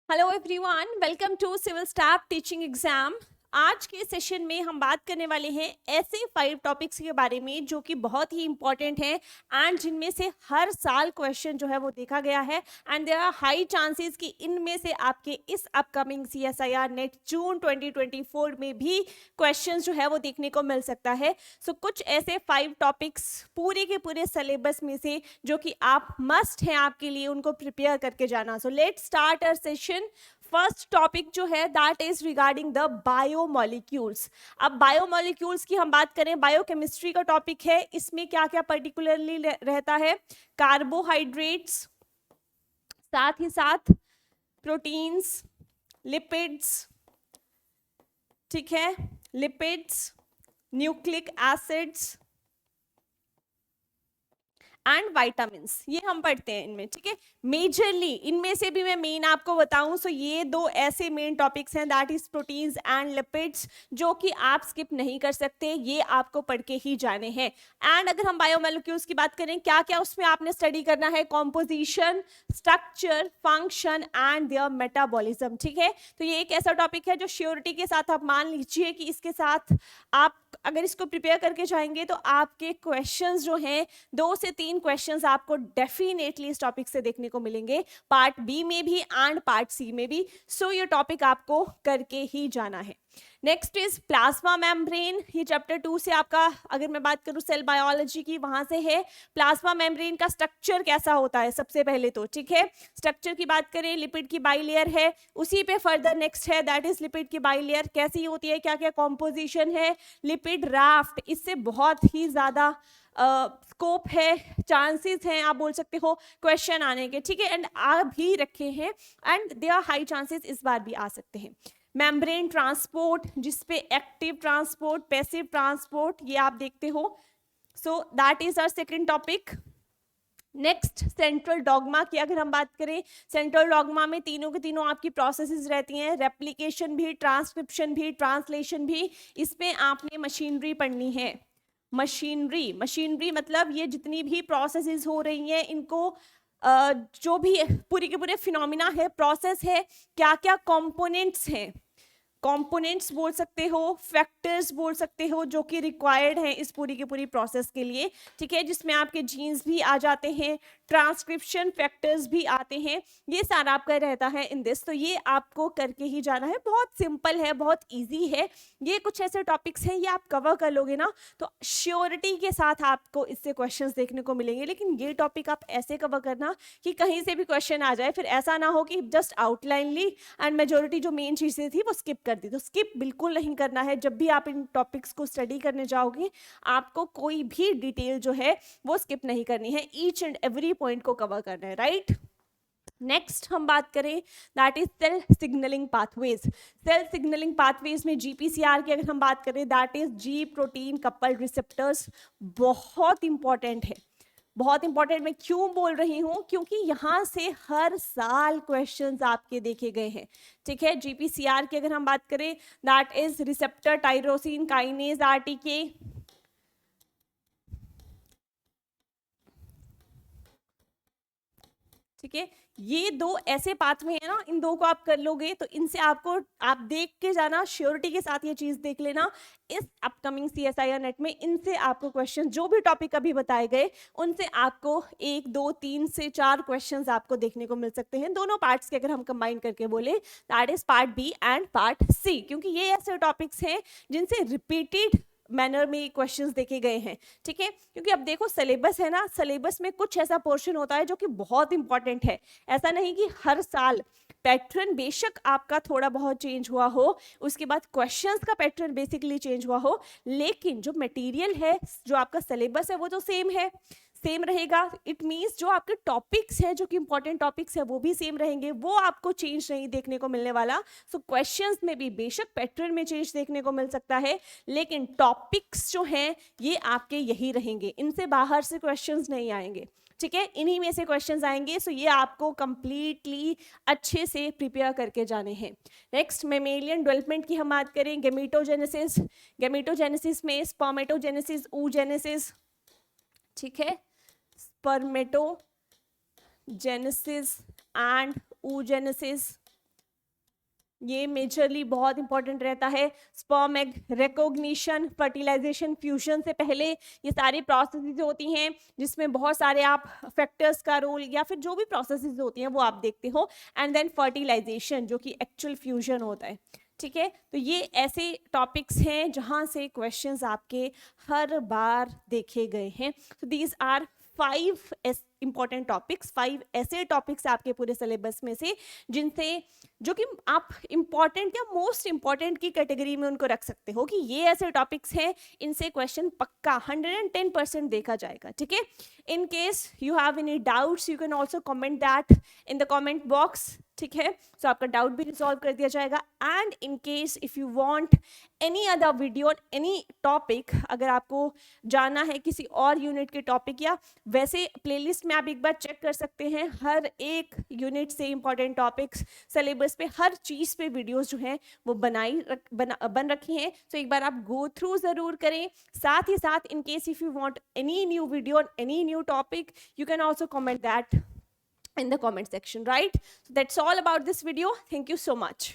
Hello everyone, welcome to civil staff teaching exam. आज के session में हम बात करने वाले हैं ऐसे 5 टॉपिक्स के बारे में जो कि बहुत ही इंपॉर्टेंट हैं एंड जिनमें से हर साल क्वेश्चन जो है वो देखा गया है and there are high chances कि इनमें से आपके इस अपकमिंग CSIR नेट जून 2024 में भी क्वेश्चंस जो है वो देखने को मिल सकता है। सो कुछ ऐसे 5 टॉपिक्स पूरे के पूरे सिलेबस में से जो कि आप मस्ट हैं आपके लिए उनको प्रिपेयर करके जाना। So let's start our session. First topic जो है that is regarding the biomolecules. अब बायोमोलिक्यूल्स की हम बात करें, बायोकेमिस्ट्री का टॉपिक है। इसमें क्या क्या पर्टिकुलरली रहता है? कार्बोहाइड्रेट्स, साथ ही साथ प्रोटीन्स, लिपिड्स, ठीक है, lipids, nucleic acids and vitamins, ये हम पढ़ते हैं इनमें, ठीक है। मेजरली इनमें से भी मैं मेन आपको बताऊं सो ये दो ऐसे मेन टॉपिक्स हैं that is proteins and lipids जो कि आप स्किप नहीं कर सकते, ये आपको पढ़ के ही जाने हैं। एंड अगर हम बायोमोलिक्यूल्स की बात करें, क्या क्या उसमें आपने स्टडी करना है? Composition, structure, function and their metabolism, ठीक है। तो ये एक ऐसा टॉपिक है जो श्योरिटी के साथ आप मान लीजिए कि इसके साथ आप अगर इसको प्रिपेयर करके जाएंगे तो आपके क्वेश्चंस जो हैं 2 से 3 क्वेश्चंस आपको डेफिनेटली इस टॉपिक से देखने को मिलेंगे, पार्ट बी में भी एंड पार्ट सी में भी। सो ये टॉपिक आपको करके ही जाना है। Next is plasma membrane. ये चैप्टर 2 से आपका, अगर मैं बात करूं सेल बायोलॉजी की, वहां से है। प्लाज्मा मेम्ब्रेन का स्ट्रक्चर कैसा होता है सबसे पहले तो, ठीक है। स्ट्रक्चर की बात करें, लिपिड की बाइलेयर है, उसी पे फर्दर नेक्स्ट है दैट इज लिपिड की बाइलेयर कैसी होती है, क्या क्या कॉम्पोजिशन है, लिपिड राफ्ट, इससे बहुत ही ज्यादा स्कोप है, चांसेस हैं, आप बोल सकते हो क्वेश्चन आने के, ठीक है। एंड आ भी रखे हैं and they are high chances इस बार भी आ सकते हैं। मेम्ब्रेन ट्रांसपोर्ट, जिसपे एक्टिव ट्रांसपोर्ट, पैसिव ट्रांसपोर्ट, ये आप देखते हो। So that is our second topic. Next central dogma की अगर हम बात करें, सेंट्रल डॉगमा में तीनों के तीनों आपकी प्रोसेसेस रहती हैं, रेप्लिकेशन भी, ट्रांसक्रिप्शन भी, ट्रांसलेशन भी। इसमें आपने मशीनरी पढ़नी है। मशीनरी, मशीनरी मतलब ये जितनी भी प्रोसेसेस हो रही हैं इनको जो भी पूरी के पूरे फिनोमिना है, प्रोसेस है, क्या क्या कंपोनेंट्स हैं, कंपोनेंट्स बोल सकते हो, फैक्टर्स बोल सकते हो जो कि रिक्वायर्ड हैं इस पूरी की पूरी प्रोसेस के लिए, ठीक है। जिसमें आपके जीन्स भी आ जाते हैं, ट्रांसक्रिप्शन फैक्टर्स भी आते हैं, ये सारा आपका रहता है इन दिस। तो ये आपको करके ही जाना है, बहुत सिंपल है, बहुत इजी है। ये कुछ ऐसे टॉपिक्स हैं, ये आप कवर कर लोगे ना तो श्योरिटी के साथ आपको इससे क्वेश्चंस देखने को मिलेंगे। लेकिन ये टॉपिक आप ऐसे कवर करना कि कहीं से भी क्वेश्चन आ जाए, फिर ऐसा ना हो कि जस्ट आउटलाइन ली एंड मेजोरिटी जो मेन चीजें थी वो स्किप कर दी। तो स्किप बिल्कुल नहीं करना है। जब भी आप इन टॉपिक्स को स्टडी करने जाओगे आपको कोई भी डिटेल जो है वो स्किप नहीं करनी है, ईच एंड एवरी पॉइंट को कवर करना है, राइट। नेक्स्ट हम बात करें that is cell signalling pathways. Cell signalling pathways में GPCR की अगर हम बात करें that is G protein coupled receptors, बहुत इंपॉर्टेंट है, बहुत इंपॉर्टेंट। मैं क्यों बोल रही हूं? क्योंकि यहां से हर साल क्वेश्चंस आपके देखे गए हैं, ठीक है। GPCR की अगर हम बात करें that is receptor tyrosine kinase RTK, ठीक है। ये दो ऐसे पाथवे हैं ना, इन दो को आप कर लोगे तो इनसे आपको, आप देख के जाना, श्योरिटी के साथ ये चीज देख लेना इस अपकमिंग CSIR नेट में इनसे आपको क्वेश्चन, जो भी टॉपिक अभी बताए गए उनसे आपको 1 2 3 से 4 क्वेश्चंस आपको देखने को मिल सकते हैं, दोनों पार्ट्स के अगर हम कंबाइन करके बोले that is part B and part C. क्योंकि ये ऐसे टॉपिक्स हैं जिनसे रिपीटेड मैनर में क्वेश्चंस देखे गए हैं, ठीक है। क्योंकि अब देखो सिलेबस है ना, सिलेबस में कुछ ऐसा पोर्शन होता है जो कि बहुत इंपॉर्टेंट है। ऐसा नहीं कि हर साल पैटर्न बेशक आपका थोड़ा बहुत चेंज हुआ हो, उसके बाद क्वेश्चंस का पैटर्न बेसिकली चेंज हुआ हो, लेकिन जो मटेरियल है, जो आपका सिलेबस है वो तो सेम है, सेम रहेगा। इट मीन्स जो आपके टॉपिक्स हैं, जो कि इंपॉर्टेंट टॉपिक्स हैं वो भी सेम रहेंगे, वो आपको चेंज नहीं देखने को मिलने वाला। सो क्वेश्चंस में भी बेशक पैटर्न में चेंज देखने को मिल सकता है, लेकिन टॉपिक्स जो हैं ये आपके यही रहेंगे, इनसे बाहर से क्वेश्चंस नहीं आएंगे, ठीक है। इन्हीं में से क्वेश्चंस आएंगे। सो ये आपको कंप्लीटली अच्छे से प्रिपेयर करके जाने हैं। नेक्स्ट मेमेलियन डेवलपमेंट की हम बात करें, गेमेटोजेनेसिस, गेमेटोजेनेसिस में स्पर्मेटोजेनेसिस, oogenesis, ठीक है, स्पर्मेटोजेनेसिस एंड oogenesis, ये मेजरली बहुत इंपॉर्टेंट रहता है। Sperm egg recognition, fertilisation, fusion से पहले ये सारी प्रोसेसेस होती हैं जिसमें बहुत सारे आप फैक्टर्स का रोल या फिर जो भी प्रोसेसेस होती हैं वो आप देखते हो, एंड देन फर्टिलाइजेशन जो कि एक्चुअल फ्यूजन होता है। ठीक है, तो ये ऐसे टॉपिक्स हैं जहाँ से क्वेश्चंस आपके हर बार देखे गए हैं। तो दीज आर 5 इंपॉर्टेंट टॉपिक्स, 5 ऐसे टॉपिक्स आपके पूरे सिलेबस में से जिनसे जो कि आप इंपॉर्टेंट या मोस्ट इंपॉर्टेंट की कैटेगरी में उनको रख सकते हो कि ये ऐसे टॉपिक्स हैं, इनसे क्वेश्चन पक्का 110% देखा जाएगा। ठीक है, in case you have any doubts you can also comment that in the comment box. ठीक है, सो आपका डाउट भी रिजॉल्व कर दिया जाएगा। And in case if you want any other video on any topic, अगर आपको जानना है किसी और यूनिट के टॉपिक, या वैसे प्लेलिस्ट में आप एक बार चेक कर सकते हैं, हर एक यूनिट से इंपॉर्टेंट टॉपिक्स सिलेबस पे हर चीज़ पे वीडियोस जो हैं वो बन रखी हैं। तो एक बार आप गो थ्रू ज़रूर करें। साथ ही साथ in case if you want any new video on any new topic, you can also comment that in the comment section, right? So that's all about this video. Thank you so much.